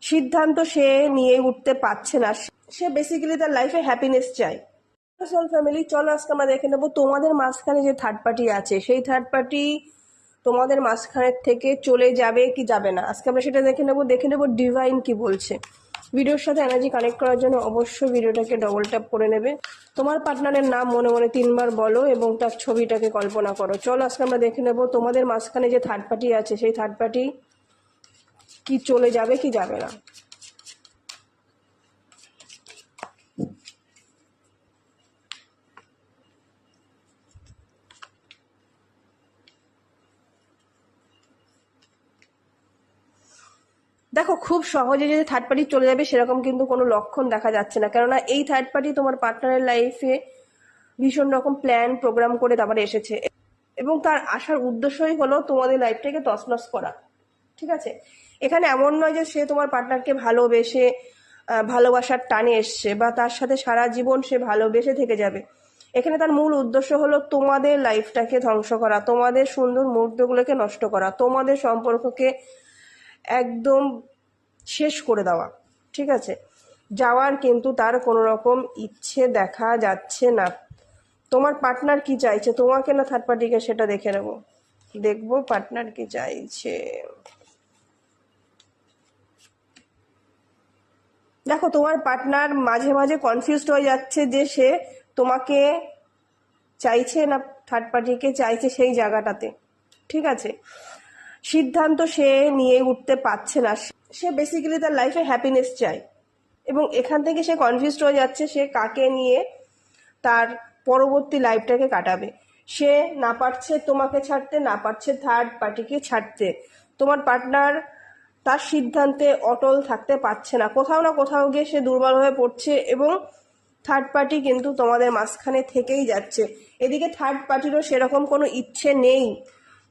সিদ্ধান্ত সে নিয়ে উঠতে পারছে না। সে বেসিক্যালি তার লাইফে হ্যাপিনেস চায়। ফ্যামিলি, চলো আজকে আমরা দেখে নেবো তোমাদের মাঝখানে যে থার্ড পার্টি আছে সেই থার্ড পার্টি তোমাদের মাঝখানের থেকে চলে যাবে কি যাবে না। আজকে আমরা সেটা দেখে নেবো ডিভাইন কি বলছে। ভিডিওর সাথে এনার্জি কানেক্ট করার জন্য অবশ্যই ভিডিওটাকে ডবল ট্যাপ করে নেবে। তোমার পার্টনারের নাম মনে মনে 3 বার বলো এবং তার ছবিটাকে কল্পনা করো। চলো আজকে আমরা দেখে নেবো তোমাদের মাঝখানে যে থার্ড পার্টি আছে সেই থার্ড পার্টি কি চলে যাবে কি যাবে না। দেখো, খুব সহজে যে থার্ড পার্টি চলে যাবে সেরকম কিন্তু কোনো লক্ষণ দেখা যাচ্ছে না, কেননা এই থার্ড পার্টি তোমার পার্টনারের লাইফে ভীষণ রকম প্ল্যান প্রোগ্রাম করে তারপরে এসেছে এবং তার আসার উদ্দেশ্যই হলো তোমাদের লাইফটাকে তছনছ করা। ঠিক আছে, এখানে এমন নয় যে সে তোমার পার্টনারকে ভালোবেসে ভালোবাসার টানে এসছে বা তার সাথে সারা জীবন সে ভালোবেসে থেকে যাবে। এখানে তার মূল উদ্দেশ্য হলো তোমাদের লাইফটাকে ধ্বংস করা, তোমাদের সুন্দর মুহূর্তগুলোকে নষ্ট করা, তোমাদের সম্পর্ককে একদম শেষ করে দেওয়া। ঠিক আছে, যাওয়ার কিন্তু তার কোনো রকম ইচ্ছে দেখা যাচ্ছে না। তোমার পার্টনার কি চাইছে, তোমাকে না থার্ড পার্টিকে, সেটা দেখবো পার্টনার কি চাইছে। দেখো, তোমার পার্টনার মাঝে মাঝে কনফিউজড হয়ে যাচ্ছে যে সে তোমাকে চাইছে না থার্ড পার্টিকে চাইছে সেই জায়গাটাতে। ঠিক আছে, সিদ্ধান্ত সে নিয়ে উঠতে পারছে না। সে বেসিক্যালি তার লাইফে হ্যাপিনেস চায় এবং এখান থেকে সে কনফিউজড হয়ে যাচ্ছে সে কাকে নিয়ে তার পরবর্তী লাইফটাকে কাটাবে। সে না পারছে তোমাকে ছাড়তে, না পারছে থার্ড পার্টিকে ছাড়তে। তোমার পার্টনার তার সিদ্ধান্তে অটল থাকতে পারছে না, কোথাও না কোথাও গিয়ে সে দুর্বল হয়ে পড়ছে এবং থার্ড পার্টি কিন্তু তোমাদের মাঝখানে থেকেই যাচ্ছে। এদিকে থার্ড পার্টিরও সেরকম কোনো ইচ্ছে নেই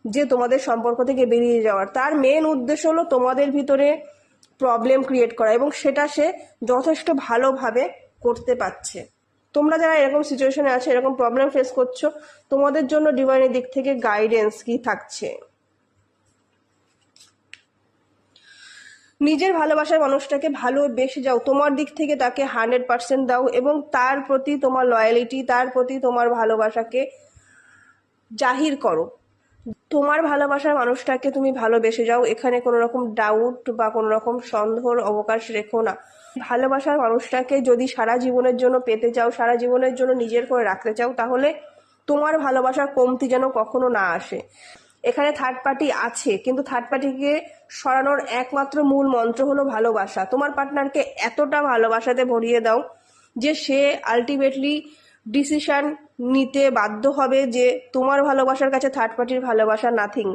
যে তোমাদের সম্পর্ক থেকে বেরিয়ে যাওয়ার। তার মেন উদ্দেশ্য হলো তোমাদের ভিতরে প্রবলেম ক্রিয়েট করা এবং সেটা সে যথেষ্ট ভালোভাবে করতে পারছে। তোমরা যারা এরকম সিচুয়েশনে আছো, এরকম প্রবলেম ফেস করছো, তোমাদের জন্য ডিভাইনের দিক থেকে গাইডেন্স কি থাকছে। নিজের ভালোবাসার মানুষটাকে ভালোবেসে যাও, তোমার দিক থেকে তাকে 100% দাও এবং তার প্রতি তোমার লয়ালিটি, তার প্রতি তোমার ভালোবাসাকে জাহির করো। তোমার ভালোবাসার মানুষটাকে তুমি ভালোবেসে যাও, এখানে কোনো রকম ডাউট বা কোনো রকম সন্দেহর অবকাশ রেখো না। ভালোবাসার মানুষটাকে যদি সারা জীবনের জন্য পেতে চাও, সারা জীবনের জন্য নিজের করে রাখতে চাও, তাহলে তোমার ভালোবাসার কমতি যেন কখনো না আসে। এখানে থার্ড পার্টি আছে, কিন্তু থার্ড পার্টিকে সরানোর একমাত্র মূল মন্ত্র হলো ভালোবাসা। তোমার পার্টনারকে এতটা ভালোবাসাতে ভরিয়ে দাও যে সে আলটিমেটলি ডিসিশন নিতে বাধ্য হবে যে তোমার ভালোবাসার কাছে থার্ড পার্টির ভালোবাসা নাথিং।